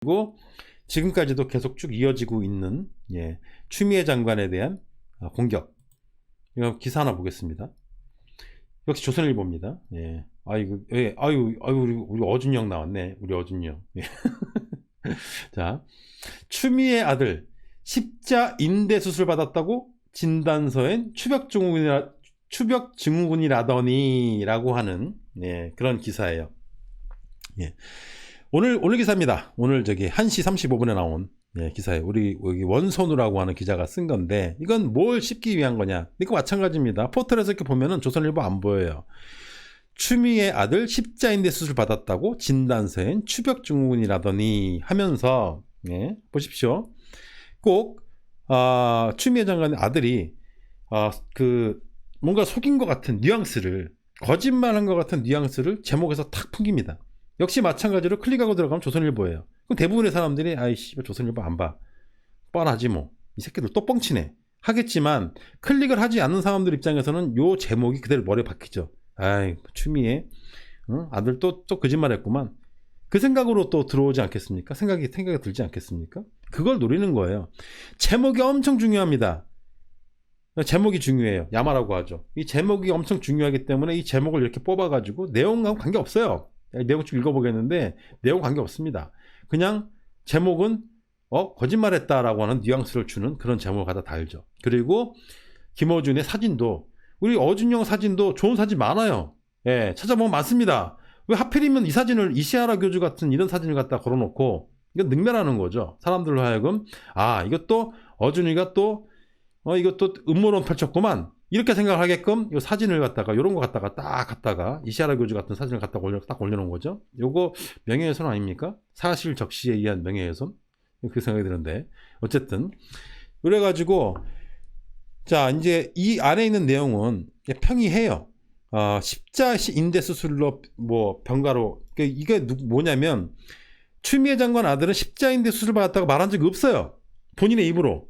그리고 지금까지도 계속 쭉 이어지고 있는 추미애 장관에 대한 공격. 이거 기사 하나 보겠습니다. 역시 조선일보입니다. 아이고, 아유, 우리 어준영 나왔네. 우리 어준영. 자, 추미애 아들 십자 인대 수술 받았다고 진단서엔 추벽증후군이라더니라고 하는 그런 기사예요. 오늘 기사입니다. 오늘 1시 35분에 나온 기사예요. 우리 여기 원선우라고 하는 기자가 쓴 건데, 이건 뭘 씹기 위한 거냐? 이거 마찬가지입니다. 포털에서 이렇게 보면은 조선일보 안 보여요. 추미애 아들 십자인대 수술 받았다고 진단서엔 추벽증후군이라더니 하면서 보십시오. 꼭 추미애 장관의 아들이 뭔가 속인 것 같은 뉘앙스를, 거짓말한 것 같은 뉘앙스를 제목에서 탁 풍깁니다. 역시 마찬가지로 클릭하고 들어가면 조선일보예요. 그럼 대부분의 사람들이 아이씨 조선일보 안 봐, 뻔하지 뭐, 이 새끼들 또 뻥치네 하겠지만, 클릭을 하지 않는 사람들 입장에서는 요 제목이 그대로 머리에 박히죠. 아이 추미애 아들 또 거짓말 했구만, 그 생각으로 또 들어오지 않겠습니까? 생각이 들지 않겠습니까? 그걸 노리는 거예요. 제목이 엄청 중요합니다. 제목이 중요해요. 야마라고 하죠. 이 제목이 엄청 중요하기 때문에 이 제목을 이렇게 뽑아가지고 내용하고 관계없어요. 내용 좀 읽어보겠는데 내용 관계없습니다. 그냥 제목은 거짓말했다라고 하는 뉘앙스를 주는 그런 제목을 갖다 달죠. 그리고 김어준의 사진도, 우리 어준영 사진도 좋은 사진 많아요. 찾아보면 많습니다. 왜 하필이면 이 사진을, 이시아라 교주 같은 이런 사진을 갖다 걸어놓고, 이건 능멸하는 거죠. 사람들로 하여금 이것도 어준이가 또 이것도 음모론 펼쳤구만, 이렇게 생각을 하게끔 이 사진을 갖다가, 요런 거 갖다가 이시아라 교주 같은 사진을 갖다 딱 올려놓은 거죠. 요거 명예훼손 아닙니까? 사실 적시에 의한 명예훼손? 그 생각이 드는데, 어쨌든 그래가지고 자, 이제 이 안에 있는 내용은 평이해요. 십자인대 수술로 병가로, 이게 뭐냐면 추미애 장관 아들은 십자인대 수술 받았다고 말한 적이 없어요. 본인의 입으로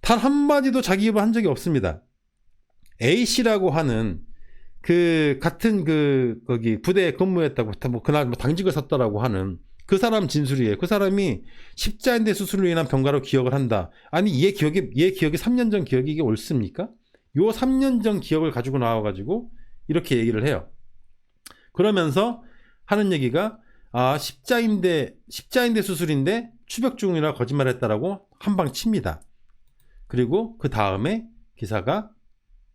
단 한마디도 자기 입으로 한 적이 없습니다. A씨라고 하는 같은 거기 부대에 근무했다고, 그날 당직을 섰다라고 하는 그 사람 진술이에요. 그 사람이 십자인대 수술로 인한 병가로 기억을 한다. 아니 얘 기억이 3년 전 기억이 이게 옳습니까? 요 3년 전 기억을 가지고 나와가지고 이렇게 얘기를 해요. 그러면서 하는 얘기가 십자인대 수술인데 추벽증후군이라 거짓말했다라고 한방 칩니다. 그리고 그 다음에 기사가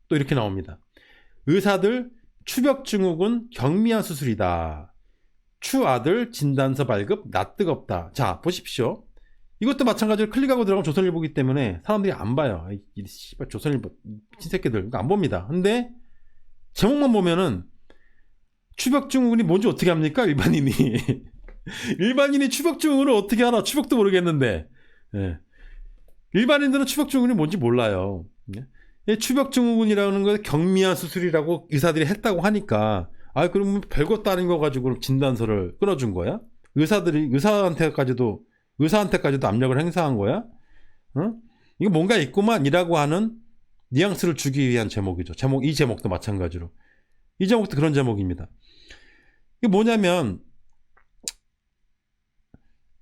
또 이렇게 나옵니다. 의사들 추벽증후군 경미한 수술이다. 추아들 진단서 발급 나 뜨겁다. 자, 보십시오. 이것도 마찬가지로 클릭하고 들어가면 조선일보기 때문에 사람들이 안 봐요. 이 씨발 조선일보 친새끼들 안 봅니다. 근데 제목만 보면은 추벽증후군이 뭔지 어떻게 합니까? 일반인이 일반인이 추벽증후군을 어떻게 알아? 추벽도 모르겠는데. 일반인들은 추벽증후군이 뭔지 몰라요. 추벽증후군이라는 거 경미한 수술이라고 의사들이 했다고 하니까, 그러면 별것도 아닌 거 가지고 진단서를 끊어준 거야? 의사한테까지도 압력을 행사한 거야? 이거 뭔가 있구만이라고 하는 뉘앙스를 주기 위한 제목이죠. 이 제목도 마찬가지로. 이 제목도 그런 제목입니다. 이게 뭐냐면,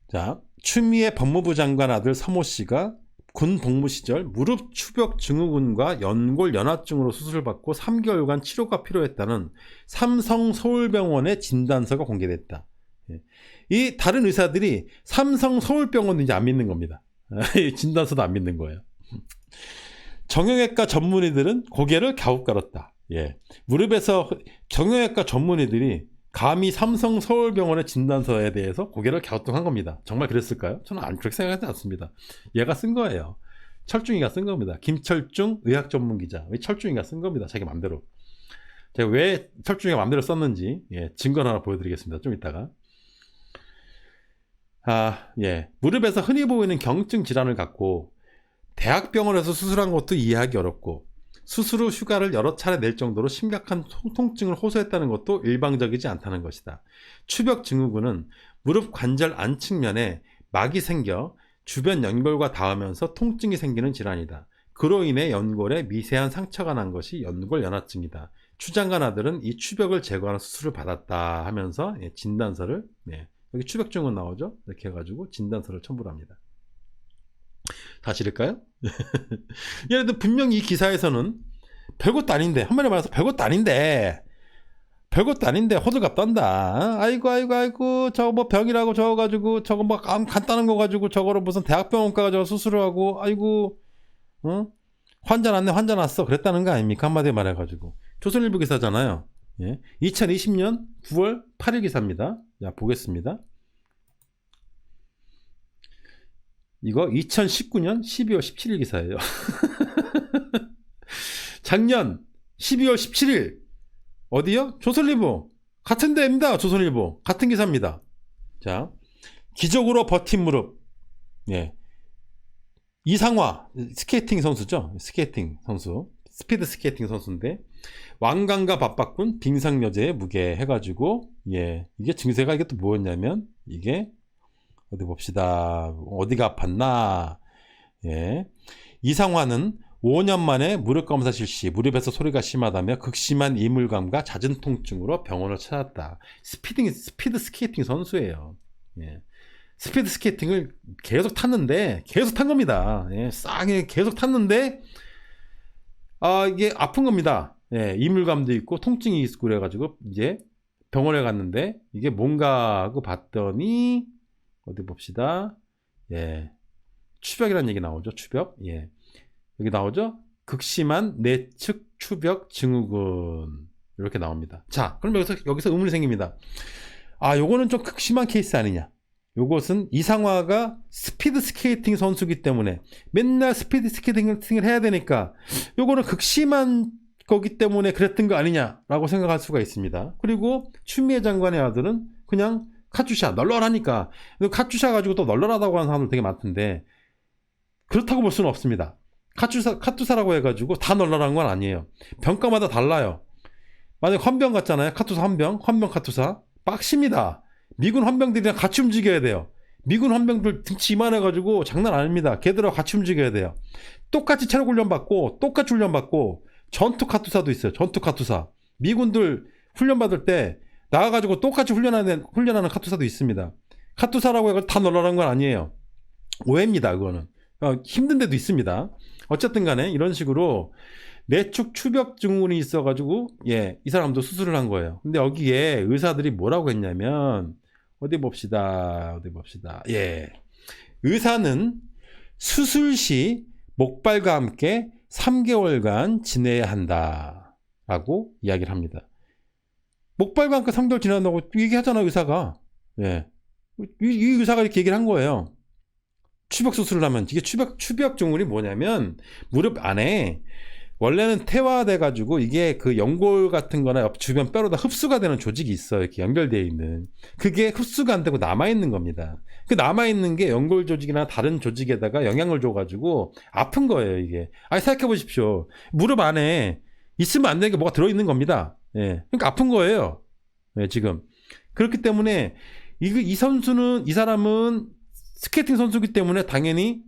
자, 추미애 법무부 장관 아들 서모 씨가 군 복무 시절 무릎 추벽 증후군과 연골 연화증으로 수술을 받고 3개월간 치료가 필요했다는 삼성 서울병원의 진단서가 공개됐다. 이 다른 의사들이 삼성 서울병원은 이제 안 믿는 겁니다. 진단서도 안 믿는 거예요. 정형외과 전문의들은 고개를 갸웃가렸다. 무릎에서 정형외과 전문의들이 감히 삼성 서울병원의 진단서에 대해서 고개를 갸우뚱한 겁니다. 정말 그랬을까요? 저는 그렇게 생각하지 않습니다. 얘가 쓴 거예요. 철중이가 쓴 겁니다. 김철중 의학 전문 기자. 철중이가 쓴 겁니다. 자기 맘대로. 제가 왜 철중이가 맘대로 썼는지 증거 하나 보여드리겠습니다. 좀 이따가. 무릎에서 흔히 보이는 경증 질환을 갖고 대학병원에서 수술한 것도 이해하기 어렵고, 수술 후 휴가를 여러 차례 낼 정도로 심각한 통증을 호소했다는 것도 일방적이지 않다는 것이다. 추벽증후군은 무릎 관절 안측면에 막이 생겨 주변 연골과 닿으면서 통증이 생기는 질환이다. 그로 인해 연골에 미세한 상처가 난 것이 연골 연화증이다. 추장관 아들은 이 추벽을 제거하는 수술을 받았다 하면서 진단서를 여기 추벽증은 나오죠. 이렇게 해가지고 진단서를 첨부를 합니다. 사실일까요? 예를 들어 분명히 이 기사에서는 별것도 아닌데, 한마디로 말해서 별것도 아닌데 호들갑 떤다. 아이고 저거 뭐 병이라고 저거 가지고 저거 뭐 간단한 거 가지고 저거를 무슨 대학병원가 가지고 수술을 하고 아이고 환자 났어 그랬다는 거 아닙니까? 한마디로 말해가지고. 조선일보 기사잖아요. 예. 2020년 9월 8일 기사입니다. 자, 보겠습니다. 이거 2019년 12월 17일 기사예요. 작년 12월 17일 어디요? 조선일보. 같은 데입니다. 조선일보. 같은 기사입니다. 자, 기적으로 버틴 무릎. 예. 이상화 스케이팅 선수죠. 스케이팅 선수. 스피드 스케이팅 선수인데 왕관과 밥바꾼 빙상 여제의 무게 해가지고 예 이게 증세가 이게 또 뭐였냐면 이게 어디 봅시다. 어디가 아팠나. 예. 이상화는 5년 만에 무릎 검사 실시. 무릎에서 소리가 심하다며 극심한 이물감과 잦은 통증으로 병원을 찾았다. 스피드 스케이팅 선수예요. 예. 스피드 스케이팅을 계속 탔는데 계속 탄 겁니다. 예. 싸게 계속 탔는데 이게 아픈 겁니다. 예. 이물감도 있고 통증이 있고 그래가지고 이제 병원에 갔는데 이게 뭔가 하고 봤더니 어디 봅시다. 예. 추벽이라는 얘기 나오죠. 추벽. 예. 여기 나오죠. 극심한 내측 추벽 증후군. 이렇게 나옵니다. 자, 그럼 여기서 의문이 생깁니다. 요거는 좀 극심한 케이스 아니냐. 요것은 이상화가 스피드 스케이팅 선수기 때문에 맨날 스피드 스케이팅을 해야 되니까 요거는 극심한 거기 때문에 그랬던 거 아니냐라고 생각할 수가 있습니다. 그리고 추미애 장관의 아들은 그냥 카투샤 널널하니까 카투샤 가지고 또 널널하다고 하는 사람들 되게 많던데 그렇다고 볼 수는 없습니다. 카투사라고 해가지고 다 널널한 건 아니에요. 병가마다 달라요. 만약 헌병 같잖아요. 카투사 헌병 카투사 빡십니다. 미군 헌병들이랑 같이 움직여야 돼요. 미군 헌병들 등치 이만해가지고 장난 아닙니다. 걔들하고 같이 움직여야 돼요. 똑같이 체력 훈련 받고 똑같이 훈련 받고 전투 카투사도 있어요. 전투 카투사. 미군들 훈련 받을 때 나와가지고 똑같이 훈련하는 카투사도 있습니다. 카투사라고 해가지고 다 널널한 건 아니에요. 오해입니다. 그거는. 힘든 데도 있습니다. 어쨌든 간에 이런 식으로 내축 추벽 증후군이 있어가지고 예, 이 사람도 수술을 한 거예요. 근데 여기에 의사들이 뭐라고 했냐면 어디 봅시다. 예, 의사는 수술 시 목발과 함께 3개월간 지내야 한다라고 이야기를 합니다. 목발과 함께 3개월 지낸다고 얘기하잖아 의사가. 예, 이 의사가 이렇게 얘기를 한 거예요. 추벽 수술을 하면 이게 추벽 증후군이 뭐냐면 무릎 안에 원래는 태화돼 가지고 이게 그 연골 같은 거나 주변 뼈로 다 흡수가 되는 조직이 있어요. 이렇게 연결되어 있는. 그게 흡수가 안 되고 남아 있는 겁니다. 그 남아 있는 게 연골 조직이나 다른 조직에다가 영향을 줘 가지고 아픈 거예요, 이게. 생각해 보십시오. 무릎 안에 있으면 안 되는 게 뭐가 들어 있는 겁니다. 예. 그러니까 아픈 거예요. 예, 지금. 그렇기 때문에 이 사람은 스케이팅 선수기 때문에 당연히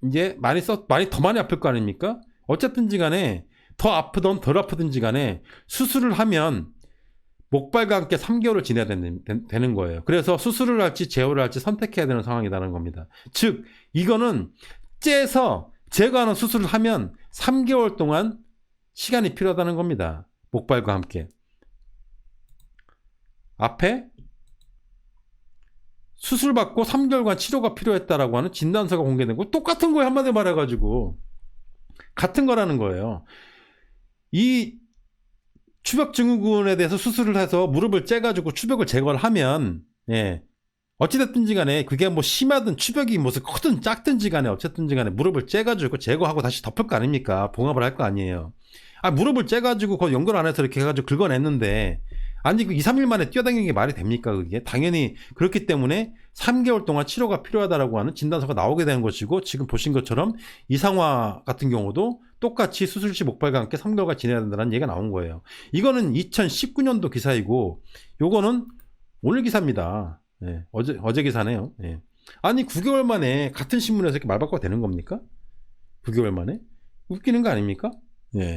이제 많이 더 많이 아플 거 아닙니까? 어쨌든지 간에 더 아프든 덜 아프든지 간에 수술을 하면 목발과 함께 3개월을 지내야 되는 거예요. 그래서 수술을 할지 제어를 할지 선택해야 되는 상황이라는 겁니다. 즉 이거는 째서 제거하는 수술을 하면 3개월 동안 시간이 필요하다는 겁니다. 목발과 함께. 앞에 수술받고 3개월간 치료가 필요했다라고 하는 진단서가 공개된 거 똑같은 거에 한마디 말해가지고 같은 거라는 거예요. 이 추벽 증후군에 대해서 수술을 해서 무릎을 째가지고 추벽을 제거를 하면 예 어찌됐든지 간에 그게 뭐 심하든 추벽이 무슨 크든 작든지 간에 어쨌든지 간에 무릎을 째가지고 제거하고 다시 덮을 거 아닙니까? 봉합을 할 거 아니에요. 무릎을 째가지고 그 연골 안에서 이렇게 해가지고 긁어냈는데 아니 그 2, 3일 만에 뛰어다니는 게 말이 됩니까 그게? 당연히 그렇기 때문에 3개월 동안 치료가 필요하다라고 하는 진단서가 나오게 되는 것이고 지금 보신 것처럼 이상화 같은 경우도 똑같이 수술 시 목발과 함께 3개월간 지내야 된다는 얘기가 나온 거예요. 이거는 2019년도 기사이고 요거는 오늘 기사입니다. 예, 어제 기사네요. 예. 아니 9개월 만에 같은 신문에서 이렇게 말 바꿔도 되는 겁니까? 9개월 만에? 웃기는 거 아닙니까? 예.